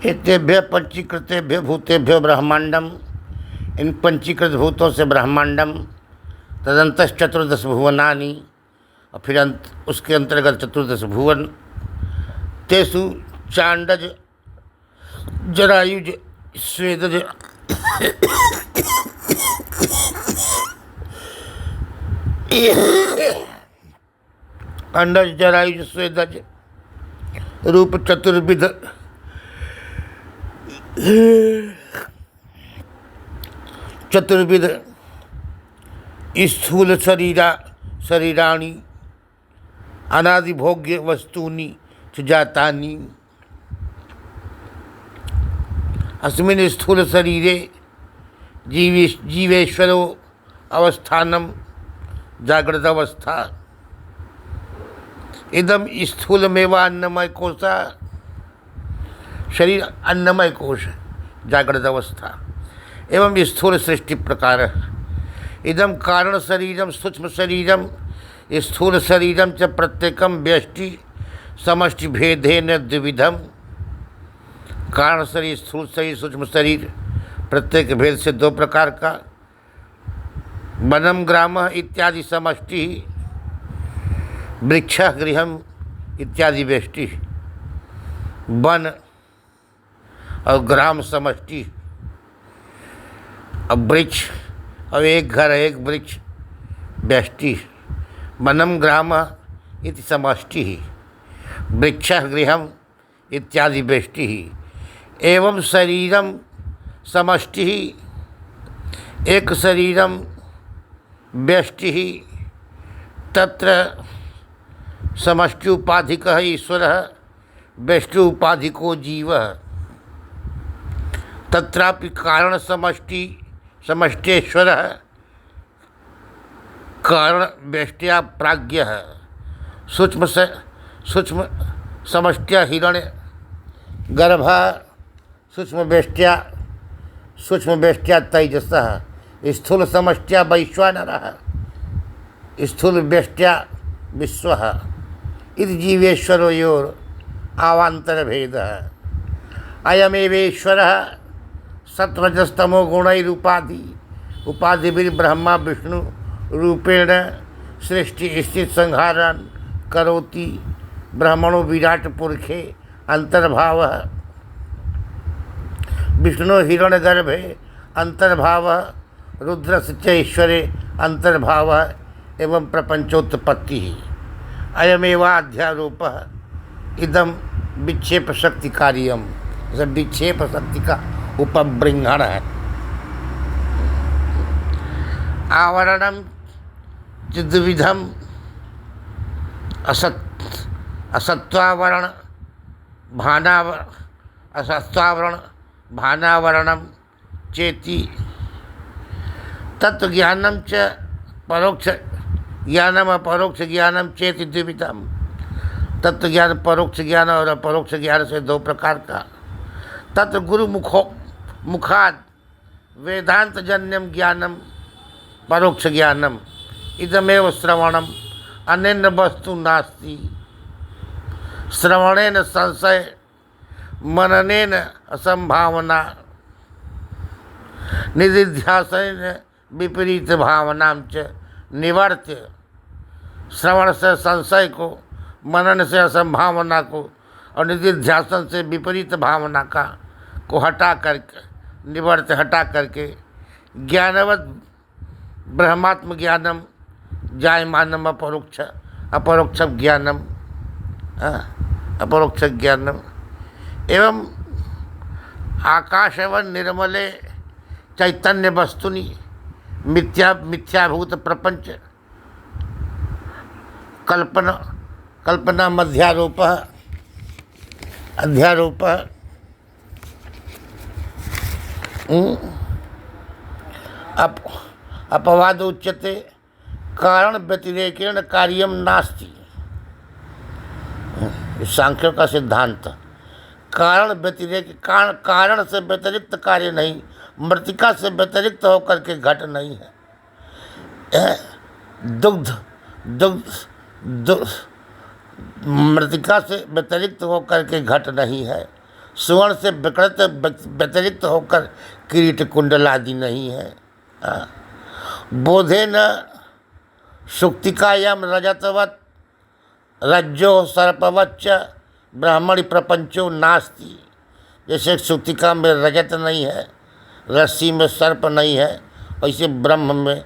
एतेभ्य पंचीकृतेभ्य भूतेभ्यो ब्रह्मांडम, इन पंचीकृत भूतों से ब्रह्मांडम, तदंतः चतुर्दश भुवनानि, और फिर उसके अंतर्गत चतुर्दश भुवन, तेसु चांडज जरायुज स्वेदज अंडज जरायुज स्वेदज रूप चतुर्विध स्थूल शरीराणि अनादिभोग्य वस्तूनि च जातानि। अस्मिन् स्थूल शरीरे जीवेश्वरो अवस्थानम जागृत अवस्था। इदम स्थूलमेव अन्नमय कोशा, शरीर अन्नमय कोश जागृत अवस्था एवं स्थूल सृष्टि प्रकार। इदम कारण शरीरम सूक्ष्म शरीरम स्थूल शरीरम च प्रत्येकम व्यष्टि समष्टि भेदेन द्विविधम। कारण शरीर, स्थूल शरीर, सूक्ष्म शरीर प्रत्येक भेद से दो प्रकार का। वनम ग्राम इत्यादि समष्टि, वृक्ष गृहम इत्यादि व्यष्टि। वन और ग्राम समष्टि, और वृक्ष और एक घर एक वृक्ष व्यष्टि। वनम ग्राम इति समष्टि, वृक्ष गृहम इत्यादि व्यष्टि। एवं शरीरम समष्टि, एक शरीरम व्यष्टि। तत्र समष्टुपाधिकः ईश्वरः, व्यष्टुपाधिको जीवः। तत्रापि कारण समष्टेश्वरः, कारण व्यष्ट्या प्राज्ञः। सूक्ष्म समष्ट्या हिरण्य गर्भः, सूक्ष्म व्यष्ट्या तेजसः। स्थूल समष्ट्या वैश्वानरः, स्थूल व्यष्ट्या विश्वः। इति जीवेश्वरयोर आवांतर भेदः। अयमेवेश्वरः सत्वरजस्तमो गुणैरुपाधि उपाधिभिर्ब्रह्मा विष्णु रूपेण सृष्टि स्थित संहारन करोति। ब्रह्मणो विराट पुरुषे अंतर्भावः, विष्णु हिरण्यगर्भे अंतर्भावः, रुद्रस्य च ईश्वरे अंतर्भावः एवं प्रपंचोत्पत्ति। अयमेवाध्यारोपः इदम विक्षेप शक्ति कार्यम। विक्षेप शक्ति का उपबृंहण है। आवरणम चिद्विधम असत्वावरण भानावरणम चेति। तत्वज्ञानम च परोक्ष ज्ञानम अपरोक्ष ज्ञानम चेति द्विविधम। तत्व ज्ञान परोक्ष ज्ञान और अपरोक्ष ज्ञान से दो प्रकार का। तत्र गुरु मुखाद वेदांत जन्यम ज्ञानम परोक्ष ज्ञानम। इदमेव श्रवणम अनेन वस्तु नास्ति। श्रवणेन संशय, मननेन असंभावना, निधिध्यासेन विपरीत भावनाम च निवर्त्य। श्रवण से संशय को, मनन से असंभावना को और निधिध्यासन से विपरीत भावना को हटा करके, निवर्त हटा करके ज्ञानवत ब्रह्मात्म ज्ञानम जायमानम अपरोक्ष ज्ञानम अपरोक्ष ज्ञानम एवं आकाशवन निर्मले चैतन्य वस्तुनि मिथ्याभूत प्रपंच कल्पना मध्यारोप अध्यारोप अपवाद उच्यते। कारण व्यतिरेकेण कार्यम नास्ति। सांख्यों का सिद्धांत, कारण व्यतिरेक, कारण से व्यतिरिक्त कार्य नहीं, मृतिका से व्यतिरिक्त होकर के घट नहीं है। दुग्ध मृतिका से व्यतिरिक्त होकर के घट नहीं है। सुवर्ण से विकृत व्यतिरिक्त होकर किरीट कुंडल आदि नहीं है। बोधे न सुक्तिकायाम रजतवत रज्जो सर्पवच्च ब्राह्मणी प्रपंचो नास्ति। जैसे सुक्तिका में रजत नहीं है, रस्सी में सर्प नहीं है, वैसे ब्रह्म में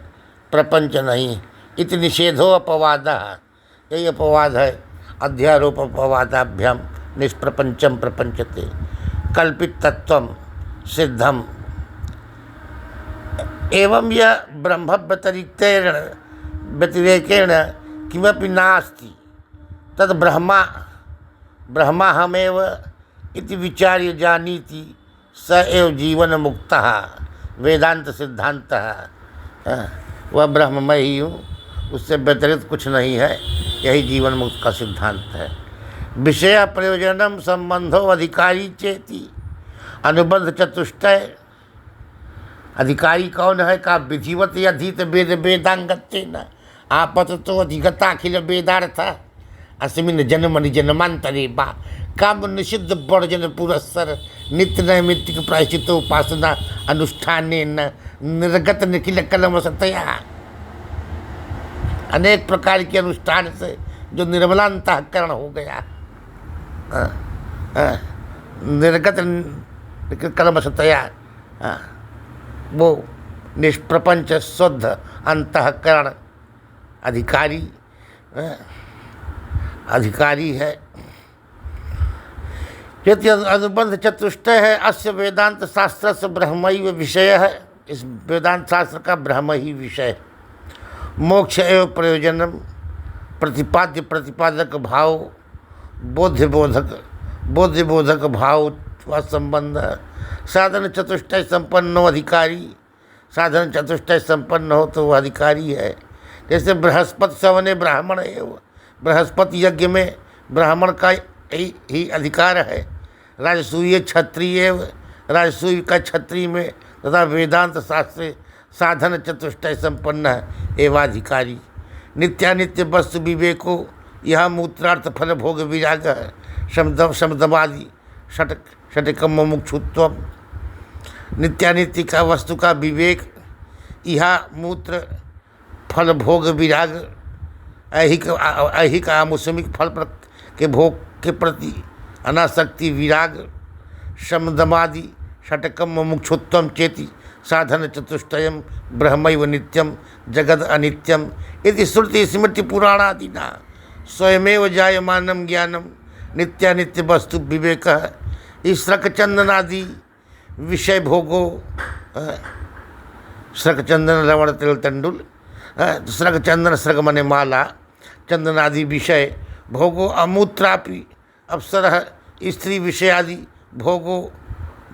प्रपंच नहीं। इति निषेधो अपवाद, यही अपवाद है। अध्यारोप अपवादाभ्याम निष्प्रपंचम प्रपंचते कल्पित तत्वम सिद्धम। एवं यह ब्रह्म व्यतिरेकेण किमपि नास्ति तद ब्रह्माहमेव इति विचार्य जानीति स एव जीवन मुक्तः वेदांत सिद्धांतः। वह ब्रह्ममय ही हूँ, उससे व्यतिरिक्त कुछ नहीं है, यही जीवन मुक्त का सिद्धांत है। विषय प्रयोजनम संबंधो अधिकारी चेति अनुबंध चतुष्टय। अधिकारी कौन है का विधिवत अधीत वेद वेदांगत्य न आपत तो अधिगता अखिल वेदार्थ अस्मिन जन्म निजन्मांतरे बा काम निषिद्ध वर्जन पुरस्सर नित्य नैमित्तिक प्रायश्चित उपासना अनुष्ठाने न निर्गत निखिल कलम सतया। अनेक प्रकार के अनुष्ठान से जो निर्मलांतःकरण हो गया, निर्गत कलम सतया, वो निष्प्रपंच शुद्ध अंतःकरण अधिकारी है। यदि अनुबंध चतुष्टय है अस्य वेदांत शास्त्र से ब्रह्मैव विषय है। इस वेदांत शास्त्र का ब्रह्म ही विषय। मोक्ष एवं प्रयोजनम प्रतिपाद्य प्रतिपादक भाव बोध्यबोधक भाव व संबंध साधन चतुष्टय संपन्न अधिकारी। साधन चतुष्टय संपन्न हो तो वह अधिकारी है। जैसे बृहस्पति सवने ब्राह्मण एवं, बृहस्पति यज्ञ में ब्राह्मण का ही अधिकार है। राजसूय क्षत्रिय राजसूय का क्षत्रिय में तथा वेदांत शास्त्र साधन चतुष्टय संपन्न है एवाधिकारी। नित्यानित्य वस्तु विवेको यह मूत्रार्थ फल भोग विराग शमदमादि षटकम मुमुक्षुत्व। नित्यानित्य का वस्तु का विवेक, यह मूत्र फल भोग विराग ऐहिक आमुषमिक फल के भोग के प्रति अनासक्ति विराग शमदमादि षटकम मुमुक्षुत्वम चेति साधन चतुष्टयम ब्रह्मैव नित्यम जगद अनित्यम इति श्रुति स्मृति पुराणादिना स्वयमेव जायमानम ज्ञानम नित्यानित्य वस्तु विवेक। इस श्रकचंदनादि विषय भोगो, श्रकचंदन लवण तिल तंडुल, श्रकचंदन श्रक मने माला, चंदनादि विषय भोगो अमूत्रापि अप्सरः स्त्री विषयादि भोगो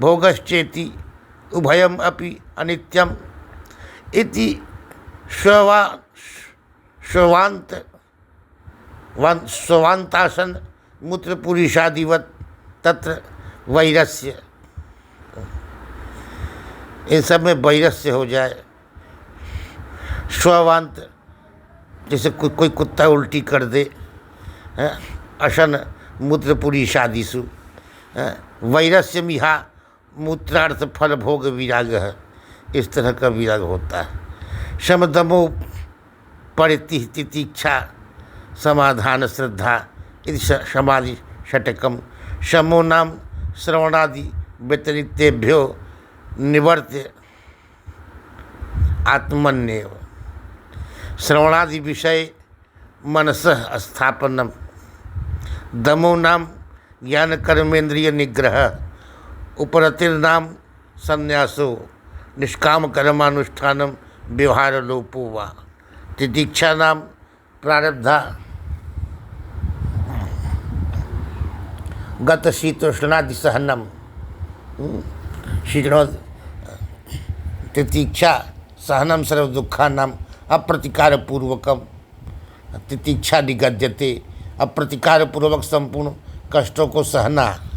भोगश्चेति उभयम अपि अनित्यम इति स्वान्तासन मूत्रपुरीषादिवत तत्र वैरस्य। इन सब में वैरस्य हो जाए। स्ववांत जैसे कोई कुत्ता उल्टी कर दे, अशन मूत्रपुरीषादिषु वैरस्य मिहा मूत्रार्थ फल भोग विराग है। इस तरह का विराग होता है। शमदमो परितितिक्षा समाधान श्रद्धा इति समाधि षटकम। शमो नाम श्रवणादि व्यतिरिक्तेभ्यो निवर्त्य आत्मन्येव। श्रवणादि विषय मनसः स्थापनम। दमो नाम ज्ञान कर्मेंद्रिय निग्रह। उपरतिर्नाम संन्यासो निष्काम कर्मानुष्ठानम व्यवहार लोपो वा। तितिक्षा नाम प्रारब्धा गत शीतोष्णादि सहनम। शीतोष्ण तितिक्षा सहनम सर्व दुखानाम अप्रतिकार पूर्वकम। तितिक्षा निगद्यते, अप्रतिकार पूर्वक संपूर्ण कष्टों को सहना।